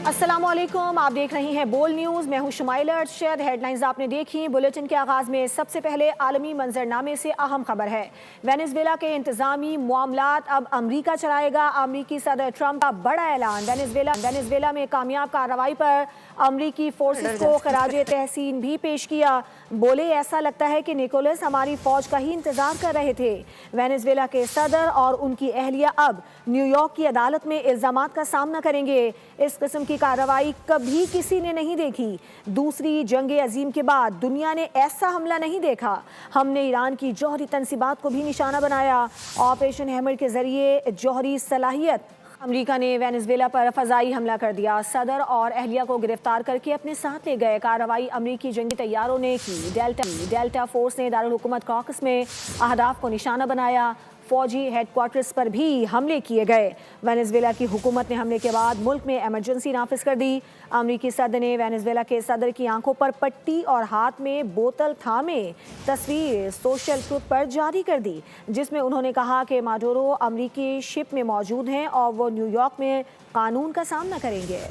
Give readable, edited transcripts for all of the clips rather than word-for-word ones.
السلام علیکم، آپ دیکھ رہی ہیں بول نیوز۔ میں ہوں شمائلہ ارشد۔ ہیڈ لائنز آپ نے دیکھی۔ بلیٹن کے آغاز میں سب سے پہلے عالمی منظرنامے سے اہم خبر ہے۔ وینزویلا کے انتظامی معاملات اب امریکہ چلائے گا۔ امریکی صدر ٹرمپ کا بڑا اعلان۔ وینزویلا میں کامیاب کارروائی پر امریکی فورسز کو خراج تحسین بھی پیش کیا۔ بولے ایسا لگتا ہے کہ نکولس ہماری فوج کا ہی انتظار کر رہے تھے۔ وینزویلا کے صدر اور ان کی اہلیہ اب نیو یارک کی عدالت میں الزامات کا سامنا کریں گے۔ اس قسم کی کارروائی کبھی کسی نے نہیں دیکھی۔ دوسری جنگ عظیم کے بعد دنیا نے ایسا حملہ نہیں دیکھا۔ ہم نے ایران کی جوہری تنصیبات کو بھی نشانہ بنایا۔ آپریشن ہیمر کے ذریعے جوہری صلاحیت۔ امریکہ نے وینزویلا پر فضائی حملہ کر دیا۔ صدر اور اہلیہ کو گرفتار کر کے اپنے ساتھ لے گئے۔ کارروائی امریکی جنگی طیاروں نے کی۔ ڈیلٹا فورس نے دارالحکومت کراکس میں اہداف کو نشانہ بنایا۔ فوجی ہیڈ کوارٹرز پر بھی حملے کیے گئے۔ وینزویلا کی حکومت نے حملے کے بعد ملک میں ایمرجنسی نافذ کر دی۔ امریکی صدر نے وینزویلا کے صدر کی آنکھوں پر پٹی اور ہاتھ میں بوتل تھامے تصویر سوشل ٹروتھ پر جاری کر دی، جس میں انہوں نے کہا کہ ماڈورو امریکی شپ میں موجود ہیں اور وہ نیو یارک میں قانون کا سامنا کریں گے۔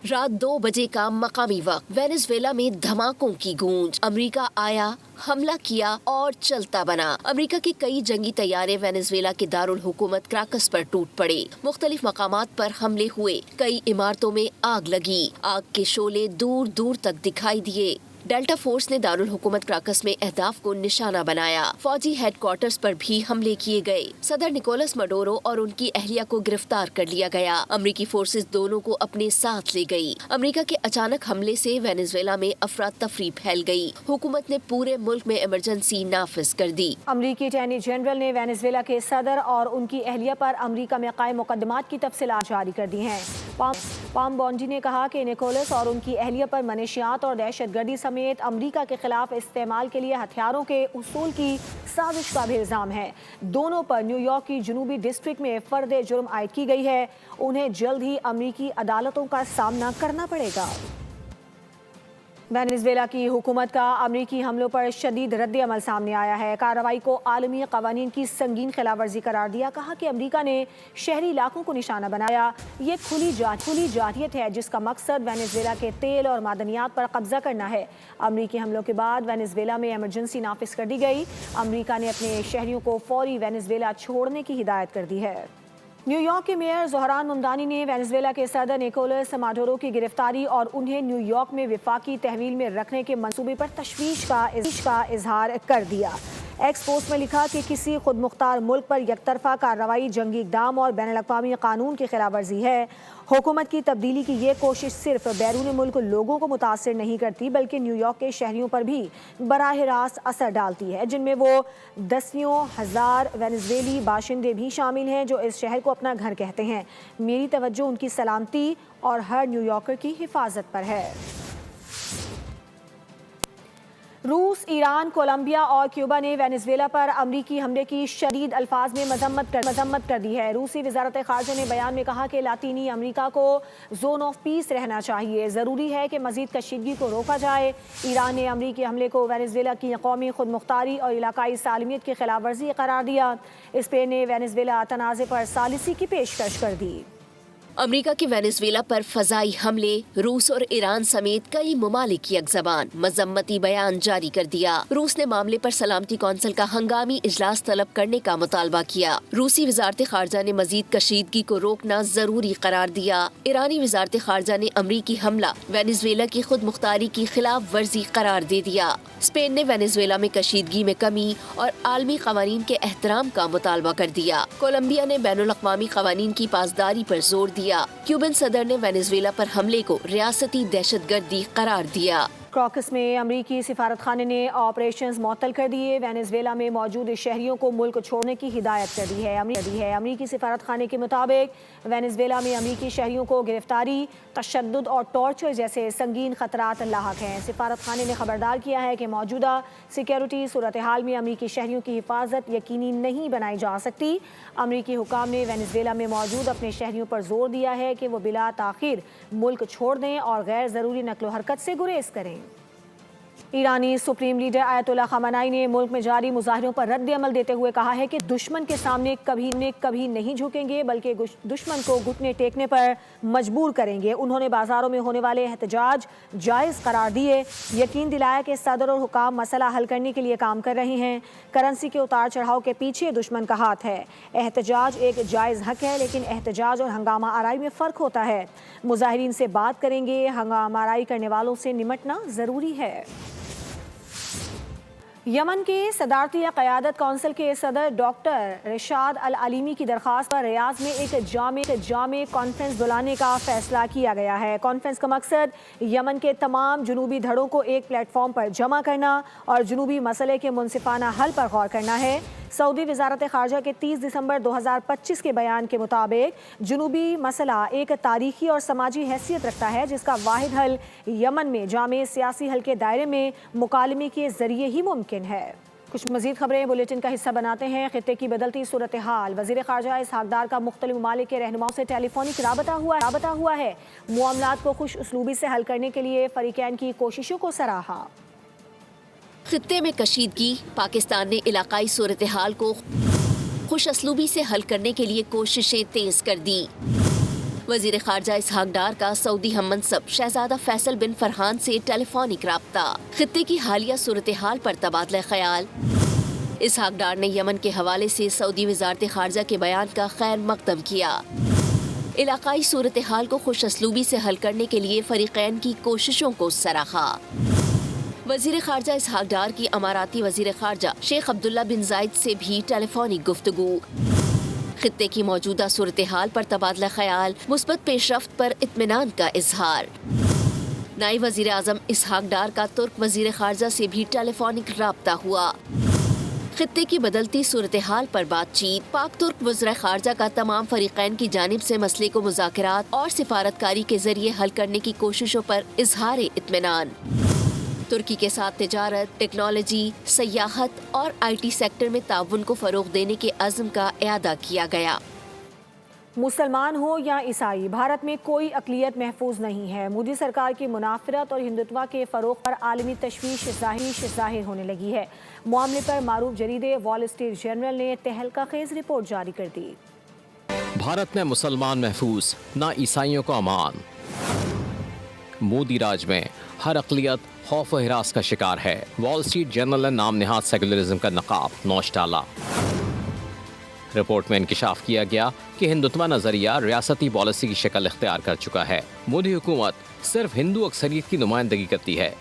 رات 2 بجے کا مقامی وقت وینزویلا میں دھماکوں کی گونج۔ امریکہ آیا، حملہ کیا اور چلتا بنا۔ امریکہ کے کئی جنگی طیارے وینزویلا کے دارالحکومت کراکس پر ٹوٹ پڑے۔ مختلف مقامات پر حملے ہوئے۔ کئی عمارتوں میں آگ لگی۔ آگ کے شعلے دور دور تک دکھائی دیے۔ ڈیلٹا فورس نے دارالحکومت کراکس میں اہداف کو نشانہ بنایا۔ فوجی ہیڈ کوارٹرز پر بھی حملے کیے گئے۔ صدر نکولس مڈورو اور ان کی اہلیہ کو گرفتار کر لیا گیا۔ امریکی فورسز دونوں کو اپنے ساتھ لے گئی۔ امریکہ کے اچانک حملے سے وینزویلا میں افراتفری پھیل گئی۔ حکومت نے پورے ملک میں ایمرجنسی نافذ کر دی۔ امریکی اٹارنی جنرل نے وینزویلا کے صدر اور ان کی اہلیہ پر امریکہ میں قائم مقدمات کی تفصیلات جاری کر دی ہیں۔ پام بونڈی نے کہا کہ نکولس اور ان کی اہلیہ پر منشیات اور دہشت گردی سمیت امریکہ کے خلاف استعمال کے لیے ہتھیاروں کے حصول کی سازش کا بھی الزام ہے۔ دونوں پر نیو یارک کی جنوبی ڈسٹرکٹ میں فرد جرم عائد کی گئی ہے۔ انہیں جلد ہی امریکی عدالتوں کا سامنا کرنا پڑے گا۔ وینزویلا کی حکومت کا امریکی حملوں پر شدید رد عمل سامنے آیا ہے۔ کارروائی کو عالمی قوانین کی سنگین خلاف ورزی قرار دیا۔ کہا کہ امریکہ نے شہری علاقوں کو نشانہ بنایا۔ یہ کھلی جارحیت ہے جس کا مقصد وینزویلا کے تیل اور معدنیات پر قبضہ کرنا ہے۔ امریکی حملوں کے بعد وینزویلا میں ایمرجنسی نافذ کر دی گئی۔ امریکہ نے اپنے شہریوں کو فوری وینزویلا چھوڑنے کی ہدایت کر دی ہے۔ نیو یارک کے میئر زہران ممدانی نے وینزویلا کے صدر نکولس ماڈورو کی گرفتاری اور انہیں نیو یارک میں وفاقی تحویل میں رکھنے کے منصوبے پر تشویش کا اظہار کر دیا۔ ایکس پوسٹ میں لکھا کہ کسی خود مختار ملک پر یک طرفہ کارروائی جنگی اقدام اور بین الاقوامی قانون کی خلاف ورزی ہے۔ حکومت کی تبدیلی کی یہ کوشش صرف بیرون ملک لوگوں کو متاثر نہیں کرتی بلکہ نیو یارک کے شہریوں پر بھی براہ راست اثر ڈالتی ہے، جن میں وہ دسیوں ہزار وینزویلی باشندے بھی شامل ہیں جو اس شہر کو اپنا گھر کہتے ہیں۔ میری توجہ ان کی سلامتی اور ہر نیو یارکر کی حفاظت پر ہے۔ روس، ایران، کولمبیا اور کیوبا نے وینزویلا پر امریکی حملے کی شدید الفاظ میں مذمت کر دی ہے۔ روسی وزارت خارجہ نے بیان میں کہا کہ لاطینی امریکہ کو زون آف پیس رہنا چاہیے، ضروری ہے کہ مزید کشیدگی کو روکا جائے۔ ایران نے امریکی حملے کو وینزویلا کی قومی خود مختاری اور علاقائی سالمیت کی خلاف ورزی قرار دیا۔ اسپین نے وینزویلا تنازع پر ثالثی کی پیشکش کر دی۔ امریکہ کے وینزویلا پر فضائی حملے، روس اور ایران سمیت کئی ممالک یک زبان مذمتی بیان جاری کر دیا۔ روس نے معاملے پر سلامتی کونسل کا ہنگامی اجلاس طلب کرنے کا مطالبہ کیا۔ روسی وزارت خارجہ نے مزید کشیدگی کو روکنا ضروری قرار دیا۔ ایرانی وزارت خارجہ نے امریکی حملہ وینزویلا کی خود مختاری کی خلاف ورزی قرار دے دیا۔ اسپین نے وینزویلا میں کشیدگی میں کمی اور عالمی قوانین کے احترام کا مطالبہ کر دیا۔ کولمبیا نے بین الاقوامی قوانین کی پاسداری پر زور دیا۔ کیوبن صدر نے وینزویلا پر حملے کو ریاستی دہشت گردی قرار دیا۔ کراکس میں امریکی سفارت خانے نے آپریشنز معطل کر دیے۔ وینزویلا میں موجود شہریوں کو ملک چھوڑنے کی ہدایت کر دی ہے۔ امریکی سفارت خانے کے مطابق وینزویلا میں امریکی شہریوں کو گرفتاری، تشدد اور ٹارچر جیسے سنگین خطرات لاحق ہیں۔ سفارت خانے نے خبردار کیا ہے کہ موجودہ سیکیورٹی صورتحال میں امریکی شہریوں کی حفاظت یقینی نہیں بنائی جا سکتی۔ امریکی حکام نے وینزویلا میں موجود اپنے شہریوں پر زور دیا ہے کہ وہ بلا تاخیر ملک چھوڑ دیں اور غیر ضروری نقل و حرکت سے گریز کریں۔ ایرانی سپریم لیڈر آیت اللہ خامنائی نے ملک میں جاری مظاہروں پر رد عمل دیتے ہوئے کہا ہے کہ دشمن کے سامنے کبھی نہیں جھکیں گے بلکہ دشمن کو گھٹنے ٹیکنے پر مجبور کریں گے۔ انہوں نے بازاروں میں ہونے والے احتجاج جائز قرار دیے، یقین دلایا کہ صدر اور حکام مسئلہ حل کرنے کے لیے کام کر رہے ہیں۔ کرنسی کے اتار چڑھاؤ کے پیچھے دشمن کا ہاتھ ہے۔ احتجاج ایک جائز حق ہے، لیکن احتجاج اور ہنگامہ آرائی میں فرق ہوتا ہے۔ مظاہرین سے بات کریں گے، ہنگامہ آرائی کرنے والوں سے نمٹنا ضروری ہے۔ یمن کے صدارتی قیادت کونسل کے صدر ڈاکٹر رشاد العلیمی کی درخواست پر ریاض میں ایک جامع کانفرنس بلانے کا فیصلہ کیا گیا ہے۔ کانفرنس کا مقصد یمن کے تمام جنوبی دھڑوں کو ایک پلیٹ فارم پر جمع کرنا اور جنوبی مسئلے کے منصفانہ حل پر غور کرنا ہے۔ سعودی وزارت خارجہ کے 30 دسمبر 2025 کے بیان کے مطابق جنوبی مسئلہ ایک تاریخی اور سماجی حیثیت رکھتا ہے، جس کا واحد حل یمن میں جامع سیاسی حل کے دائرے میں مکالمے کے ذریعے ہی ممکن ہے۔ کچھ مزید خبریں بلیٹن کا حصہ بناتے ہیں۔ خطے کی بدلتی صورتحال، وزیر خارجہ اسحاق ڈار کا مختلف ممالک کے رہنماؤں سے ٹیلی فونک رابطہ ہوا ہے۔ معاملات کو خوش اسلوبی سے حل کرنے کے لیے فریقین کی کوششوں کو سراہا۔ خطے میں کشیدگی، پاکستان نے علاقائی صورتحال کو خوش اسلوبی سے حل کرنے کے لیے کوششیں تیز کر دی۔ وزیر خارجہ اسحاق ڈار کا سعودی ہم منصب شہزادہ فیصل بن فرحان سے ٹیلی فونک رابطہ، خطے کی حالیہ صورتحال پر تبادلہ خیال۔ اسحاق ڈار نے یمن کے حوالے سے سعودی وزارت خارجہ کے بیان کا خیر مقدم کیا۔ علاقائی صورتحال کو خوش اسلوبی سے حل کرنے کے لیے فریقین کی کوششوں کو سراہا۔ وزیر خارجہ اسحاق ڈار کی اماراتی وزیر خارجہ شیخ عبداللہ بن زائد سے بھی ٹیلی فونک گفتگو، خطے کی موجودہ صورتحال پر تبادلہ خیال، مثبت پیش رفت پر اطمینان کا اظہار۔ نائب وزیر اعظم اسحاق ڈار کا ترک وزیر خارجہ سے بھی ٹیلی فونک رابطہ ہوا۔ خطے کی بدلتی صورتحال پر بات چیت، پاک ترک وزراء خارجہ کا تمام فریقین کی جانب سے مسئلے کو مذاکرات اور سفارتکاری کے ذریعے حل کرنے کی کوششوں پر اظہار اطمینان۔ ترکی کے ساتھ تجارت، ٹیکنالوجی، سیاحت اور IT سیکٹر میں تعاون کو فروغ دینے کے عزم کا اعادہ کیا گیا۔ مسلمان ہو یا عیسائی، بھارت میں کوئی اقلیت محفوظ نہیں ہے۔ مودی سرکار کی منافرت اور ہندوتوا کے فروغ پر عالمی تشویش ظاہر ہونے لگی ہے۔ معاملے پر معروف جریدے وال اسٹریٹ جرنل نے تہلکہ خیز رپورٹ جاری کر دی۔ بھارت میں مسلمان محفوظ، نہ عیسائیوں کو امان۔ مودی راج میں ہر اقلیت خوف و ہراس کا شکار ہے۔ وال اسٹریٹ جرنل نے نام نہاد سیکولرزم کا نقاب نوچ ڈالا۔ رپورٹ میں انکشاف کیا گیا کہ ہندوتوا نظریہ ریاستی پالیسی کی شکل اختیار کر چکا ہے۔ مودی حکومت صرف ہندو اکثریت کی نمائندگی کرتی ہے،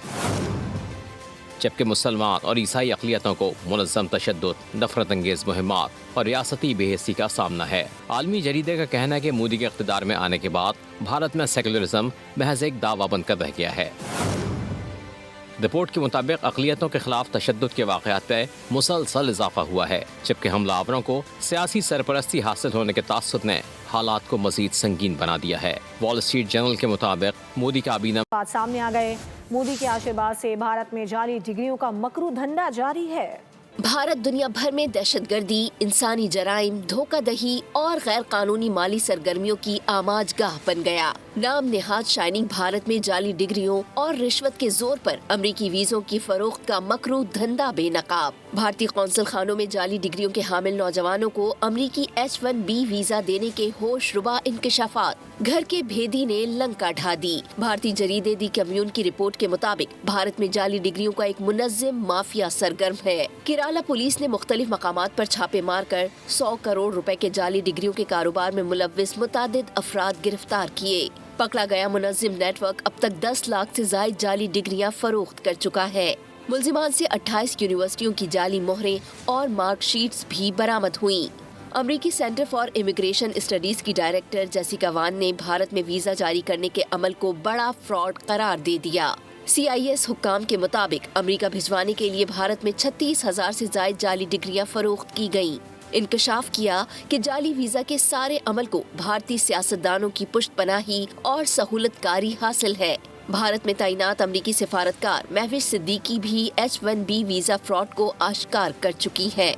جبکہ مسلمان اور عیسائی اقلیتوں کو منظم تشدد، نفرت انگیز مہمات اور ریاستی بے حسی کا سامنا ہے۔ عالمی جریدے کا کہنا ہے کہ مودی کے اقتدار میں آنے کے بعد بھارت میں سیکولرزم محض ایک دعویٰ بن کر رہ گیا ہے۔ رپورٹ کے مطابق اقلیتوں کے خلاف تشدد کے واقعات پہ مسلسل اضافہ ہوا ہے، جبکہ حملہ آوروں کو سیاسی سرپرستی حاصل ہونے کے تعصب نے حالات کو مزید سنگین بنا دیا ہے۔ وال اسٹریٹ جرنل کے مطابق مودی کابینہ بات سامنے آ گئے، مودی کے آشرواد سے بھارت میں جعلی ڈگریوں کا مکرو دھندا جاری ہے۔ بھارت دنیا بھر میں دہشت گردی، انسانی جرائم، دھوکہ دہی اور غیر قانونی مالی سرگرمیوں کی آماج گاہ بن گیا۔ نام نہاد شائننگ بھارت میں جعلی ڈگریوں اور رشوت کے زور پر امریکی ویزوں کی فروخت کا مکرو دھندا بے نقاب۔ بھارتی قونصل خانوں میں جعلی ڈگریوں کے حامل نوجوانوں کو امریکی H-1B ویزا دینے کے ہوش ربا انکشافات، گھر کے بھیدی نے لنکا ڈھا دی۔ بھارتی جریدے دی کمیون کی رپورٹ کے مطابق بھارت میں جعلی ڈگریوں کا ایک منظم مافیا سرگرم ہے۔ کیرالا پولیس نے مختلف مقامات پر چھاپے مار کر 100 کروڑ روپے کے جعلی ڈگریوں کے کاروبار میں ملوث متعدد افراد گرفتار کیے۔ پکڑا گیا منظم نیٹ ورک اب تک 10 لاکھ سے زائد جعلی ڈگریاں فروخت کر چکا ہے۔ ملزمان سے 28 یونیورسٹیوں کی جعلی مہریں اور مارک شیٹس بھی برآمد ہوئیں۔ امریکی سینٹر فار امیگریشن اسٹڈیز کی ڈائریکٹر جیسیکا وان نے بھارت میں ویزا جاری کرنے کے عمل کو بڑا فراڈ قرار دے دیا۔ CIS حکام کے مطابق امریکہ بھجوانے کے لیے بھارت میں 36,000 سے زائد جعلی ڈگریاں فروخت کی گئیں۔ انکشاف کیا کہ جعلی ویزا کے سارے عمل کو بھارتی سیاستدانوں کی پشت پناہی اور سہولت کاری حاصل ہے۔ بھارت میں تعینات امریکی سفارتکار مہوش صدیقی بھی H-1B ویزا فراڈ کو آشکار کر چکی ہے۔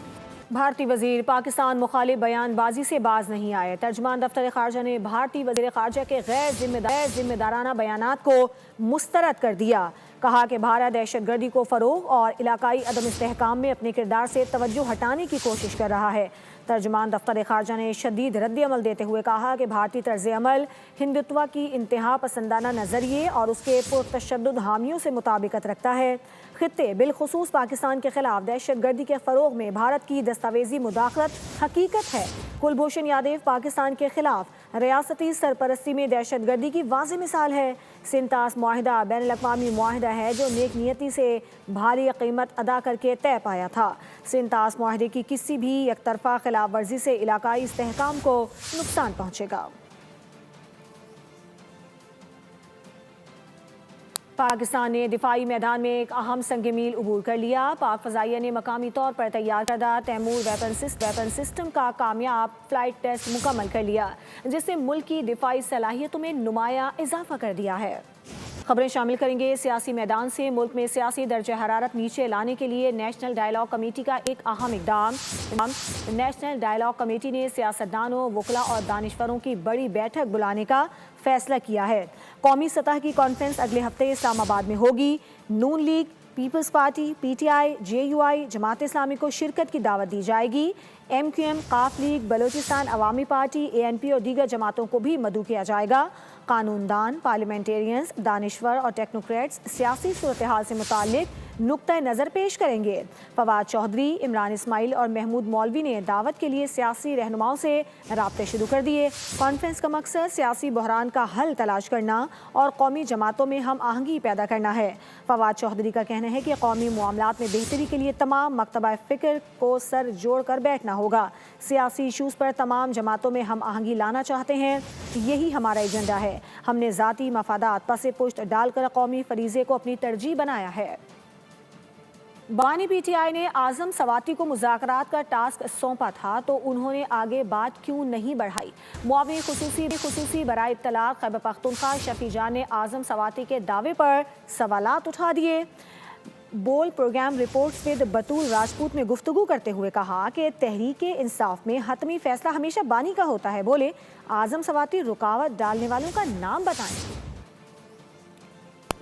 بھارتی وزیر پاکستان مخالف بیان بازی سے باز نہیں آئے. ترجمان دفتر خارجہ نے بھارتی وزیر خارجہ کے غیر ذمہ دارانہ بیانات کو مسترد کر دیا. کہا کہ بھارت دہشت گردی کو فروغ اور علاقائی عدم استحکام میں اپنے کردار سے توجہ ہٹانے کی کوشش کر رہا ہے. ترجمان دفتر خارجہ نے شدید رد عمل دیتے ہوئے کہا کہ بھارتی طرز عمل ہندوتوا کی انتہا پسندانہ نظریے اور اس کے پرتشدد حامیوں سے مطابقت رکھتا ہے. خطے بالخصوص پاکستان کے خلاف دہشت گردی کے فروغ میں بھارت کی دستاویزی مداخلت حقیقت ہے. کلبھوشن یادیو پاکستان کے خلاف ریاستی سرپرستی میں دہشت گردی کی واضح مثال ہے. سنتاس معاہدہ بین الاقوامی معاہدہ ہے جو نیک نیتی سے بھاری قیمت ادا کر کے طے پایا تھا. سنتاس معاہدے کی کسی بھی یک طرفہ خلاف ورزی سے علاقائی استحکام کو نقصان پہنچے گا. پاکستان نے دفاعی میدان میں ایک اہم سنگ میل عبور کر لیا. پاک فضائیہ نے مقامی طور پر تیار کردہ تیمور ویپن سسٹم کا کامیاب فلائٹ ٹیسٹ مکمل کر لیا جس نے ملک کی دفاعی صلاحیتوں میں نمایاں اضافہ کر دیا ہے. خبریں شامل کریں گے سیاسی میدان سے. ملک میں سیاسی درجہ حرارت نیچے لانے کے لیے نیشنل ڈائیلاگ کمیٹی کا ایک اہم اقدام. نیشنل ڈائیلاگ کمیٹی نے سیاستدانوں، وکلاء اور دانشوروں کی بڑی بیٹھک بلانے کا فیصلہ کیا ہے. قومی سطح کی کانفرنس اگلے ہفتے اسلام آباد میں ہوگی. Noon League, Peoples Party, P T I, J U I, Jamaat Islami کو شرکت کی دعوت دی جائے گی. M Q M, Qaf League, Balochistan Awami party, اے این پی اور دیگر جماعتوں کو بھی مدعو کیا جائے گا. قانون دان، پارلیمنٹیرینز، دانشور اور ٹیکنوکریٹس سیاسی صورتحال سے متعلق نقطہ نظر پیش کریں گے. فواد چوہدری، عمران اسماعیل اور محمود مولوی نے دعوت کے لیے سیاسی رہنماؤں سے رابطے شروع کر دیے. کانفرنس کا مقصد سیاسی بحران کا حل تلاش کرنا اور قومی جماعتوں میں ہم آہنگی پیدا کرنا ہے. فواد چوہدری کا کہنا ہے کہ قومی معاملات میں بہتری کے لیے تمام مکتبہ فکر کو سر جوڑ کر بیٹھنا ہوگا. سیاسی ایشوز پر تمام جماعتوں میں ہم آہنگی لانا چاہتے ہیں. یہی ہمارا ایجنڈا ہے. ہم نے ذاتی مفادات پس پشت ڈال کر قومی فریضے کو اپنی ترجیح بنایا ہے. بانی پی ٹی آئی نے اعظم سواتی کو مذاکرات کا ٹاسک سونپا تھا تو انہوں نے آگے بات کیوں نہیں بڑھائی. معاون خصوصی برائے اطلاعات خیبر پختونخوا شفیع جان نے اعظم سواتی کے دعوے پر سوالات اٹھا دیے. بول پروگرام رپورٹس ود بطول راجپوت میں گفتگو کرتے ہوئے کہا کہ تحریک انصاف میں حتمی فیصلہ ہمیشہ بانی کا ہوتا ہے. بولے اعظم سواتی رکاوٹ ڈالنے والوں کا نام بتائیں.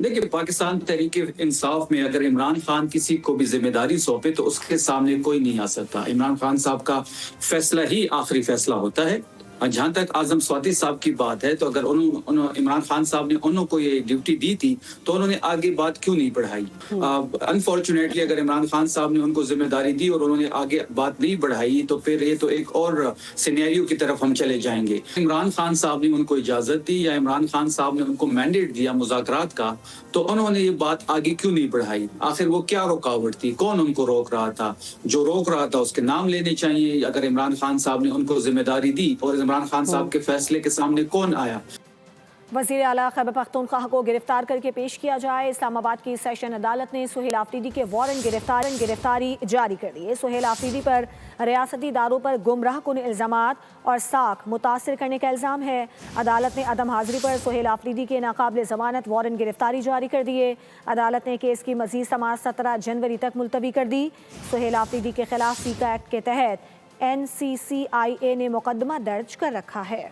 دیکھیے پاکستان تحریک انصاف میں اگر عمران خان کسی کو بھی ذمہ داری سونپے تو اس کے سامنے کوئی نہیں آ سکتا. عمران خان صاحب کا فیصلہ ہی آخری فیصلہ ہوتا ہے. جہاں تک اعظم سواتی صاحب کی بات ہے تو اگر عمران خان صاحب نے انہوں کو یہ ڈیوٹی دی تھی تو انہوں نے آگے بات کیوں نہیں بڑھائی. انفارچونیٹلی اگر عمران خان صاحب نے ان کو ذمہ داری دی اور انہوں نے آگے بات نہیں بڑھائی تو پھر یہ تو ایک اور سینیریو کی طرف ہم چلے جائیں گے. عمران خان صاحب نے ان کو اجازت دی یا عمران خان صاحب نے ان کو مینڈیٹ دیا مذاکرات کا تو انہوں نے یہ بات آگے کیوں نہیں بڑھائی. آخر وہ کیا رکاوٹ تھی؟ کون ان کو روک رہا تھا؟ جو روک رہا تھا اس کے نام لینے چاہیے. اگر عمران خان صاحب نے ان کو ذمہ داری دی اور عمران خان صاحب کے فیصلے کے سامنے کون آیا؟ وزیر اعلیٰ خیبر پختونخوا کو گرفتار کر کے پیش کیا جائے. اسلام آباد کی سیشن عدالت نے سہیل آفریدی کے وارنٹ گرفتاری جاری کر دی. سہیل آفریدی پر ریاستی اداروں پر گمراہ کن الزامات اور ساکھ متاثر کرنے کا الزام ہے. عدالت نے عدم حاضری پر سہیل آفریدی کے ناقابل ضمانت وارنٹ گرفتاری جاری کر دیے. عدالت نے کیس کی مزید سماعت 17 جنوری تک ملتوی کر دی. سہیل آفریدی کے خلاف سیکا ایکٹ کے تحت NCCIA نے مقدمہ درج کر رکھا ہے.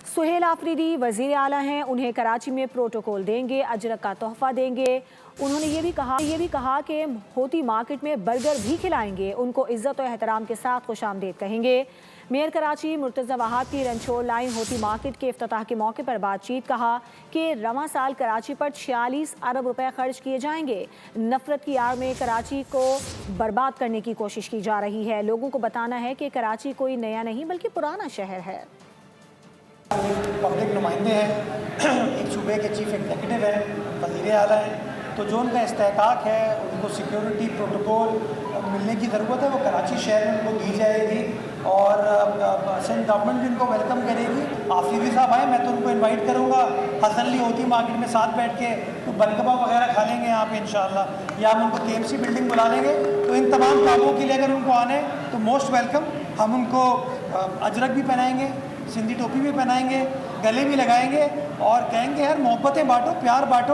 سہیل آفریدی وزیر اعلیٰ ہیں. انہیں کراچی میں پروٹوکول دیں گے، اجرک کا تحفہ دیں گے. انہوں نے یہ بھی کہا کہ ہوتی مارکیٹ میں برگر بھی کھلائیں گے. ان کو عزت و احترام کے ساتھ خوش آمدید کہیں گے. میئر کراچی مرتضی وہاب کی رنچور لائن ہوتی مارکیٹ کے افتتاح کے موقع پر بات چیت. کہا کہ رواں سال کراچی پر 46 ارب روپے خرچ کیے جائیں گے. نفرت کی آڑ میں کراچی کو برباد کرنے کی کوشش کی جا رہی ہے. لوگوں کو بتانا ہے کہ کراچی کوئی نیا نہیں بلکہ پرانا شہر ہے. پبلک نمائندے ہیں، ایک صوبے کے چیف ایگزیکٹو ہیں، وزیر اعلیٰ ہیں، تو جو ان کا استحقاق ہے ان کو سیکیورٹی پروٹوکول ملنے کی ضرورت ہے وہ کراچی شہر میں ان کو دی جائے گی اور سینٹ گورنمنٹ بھی ان کو ویلکم کرے گی. آفریدی صاحب آئے میں تو ان کو انوائٹ کروں گا حسن علی ہوتی مارکیٹ میں ساتھ بیٹھ کے تو بن کباب وغیرہ کھا لیں گے یہاں پہ انشاءاللہ، یا ہم ان کو KMC بلڈنگ بلا لیں گے. تو ان تمام کاموں کے لیے اگر ان کو آنے تو موسٹ ویلکم. ہم ان کو اجرک بھی پہنائیں گے، سندھی ٹوپی بھی پہنائیں گے، گلے بھی لگائیں گے اور کہیں گے یار محبتیں بانٹو، پیار بانٹو.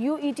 UET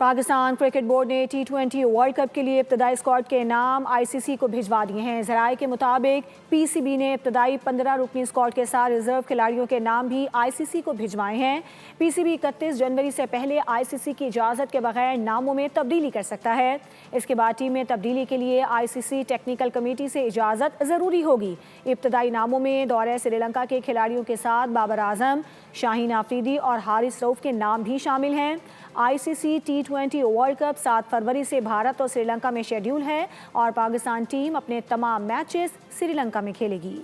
پاکستان کرکٹ بورڈ نے T20 ورلڈ کپ کے لیے ابتدائی اسکواڈ کے نام ICC کو بھجوا دیے ہیں۔ ذرائع کے مطابق PCB نے ابتدائی 15 رکنی اسکواڈ کے ساتھ ریزرو کھلاڑیوں کے نام بھی ICC کو بھجوائے ہیں۔ PCB 31 جنوری سے پہلے ICC کی اجازت کے بغیر ناموں میں تبدیلی کر سکتا ہے۔ اس کے بعد ٹیم میں تبدیلی کے لیے ICC ٹیکنیکل کمیٹی سے اجازت ضروری ہوگی۔ ابتدائی ناموں میں دورہ سری لنکا کے کھلاڑیوں کے ساتھ بابر اعظم، شاہین آفریدی اور حارث رؤف کے نام بھی شامل ہیں۔ ICC T20 ورلڈ کپ 7 فروری سے بھارت اور سری لنکا میں شیڈیول ہے اور پاکستان ٹیم اپنے تمام میچز سری لنکا میں کھیلے گی۔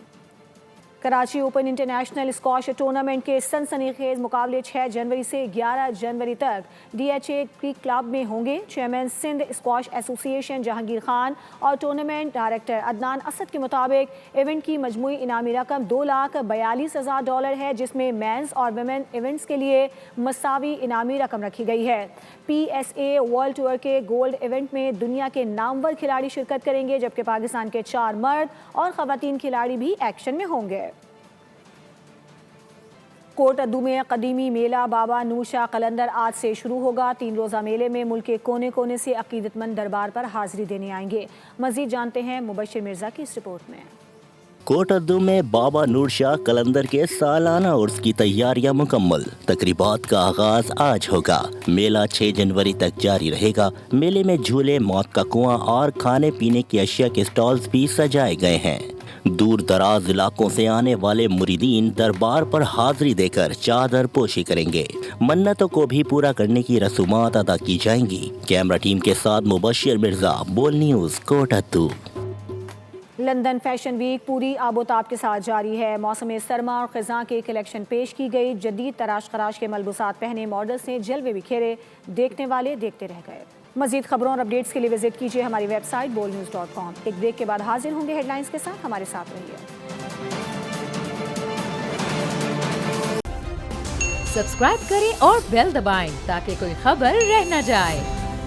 Karachi open international squash tournament کے سنسنی خیز مقابلے 6 جنوری سے 11 جنوری تک DHA کرک کلب میں ہوں گے۔ چیئرمین سندھ اسکواش ایسوسی ایشن جہانگیر خان اور ٹورنامنٹ ڈائریکٹر عدنان اسد کے مطابق ایونٹ کی مجموعی انعامی رقم $2,42,000 ہے، جس میں مینز اور ویمن ایونٹس کے لیے مساوی انعامی رقم رکھی گئی ہے۔ PSA ورلڈ ٹور کے گولڈ ایونٹ میں دنیا کے نامور کھلاڑی شرکت کریں گے، جبکہ پاکستان کے 4 مرد اور خواتین کھلاڑی بھی ایکشن میں ہوں گے۔ کوٹ ادو میں قدیمی میلہ بابا نور شاہ قلندر آج سے شروع ہوگا۔ 3 روزہ میلے میں ملک کے کونے کونے سے عقیدت مند دربار پر حاضری دینے آئیں گے۔ مزید جانتے ہیں مبشر مرزا کی اس رپورٹ میں۔ کوٹ ادو میں بابا نور شاہ قلندر کے سالانہ عرس کی تیاریاں مکمل۔ تقریبات کا آغاز آج ہوگا۔ میلہ 6 جنوری تک جاری رہے گا۔ میلے میں جھولے، موت کا کنواں اور کھانے پینے کی اشیاء کے سٹالز بھی سجائے گئے ہیں۔ دور دراز علاقوں سے آنے والے مریدین دربار پر حاضری دے کر چادر پوشی کریں گے۔ منتوں کو بھی پورا کرنے کی رسومات ادا کی جائیں گی۔ کیمرہ ٹیم کے ساتھ مبشر مرزا، بول نیوز، کوٹ ادو۔ لندن فیشن ویک پوری آب و تاب کے ساتھ جاری ہے۔ موسم سرما اور خزاں کی کلیکشن پیش کی گئی۔ جدید تراش خراش کے ملبوسات پہنے ماڈلز نے جلوے بکھیرے، دیکھنے والے دیکھتے رہ گئے۔ مزید خبروں اور اپڈیٹس کے لیے وزٹ کیجیے ہماری ویب سائٹ bolnews.com۔ ایک بریک کے بعد حاضر ہوں گے ہیڈ لائنز کے ساتھ، ہمارے ساتھ رہیے۔ سبسکرائب کریں اور بیل دبائیں تاکہ کوئی خبر رہ نہ جائے۔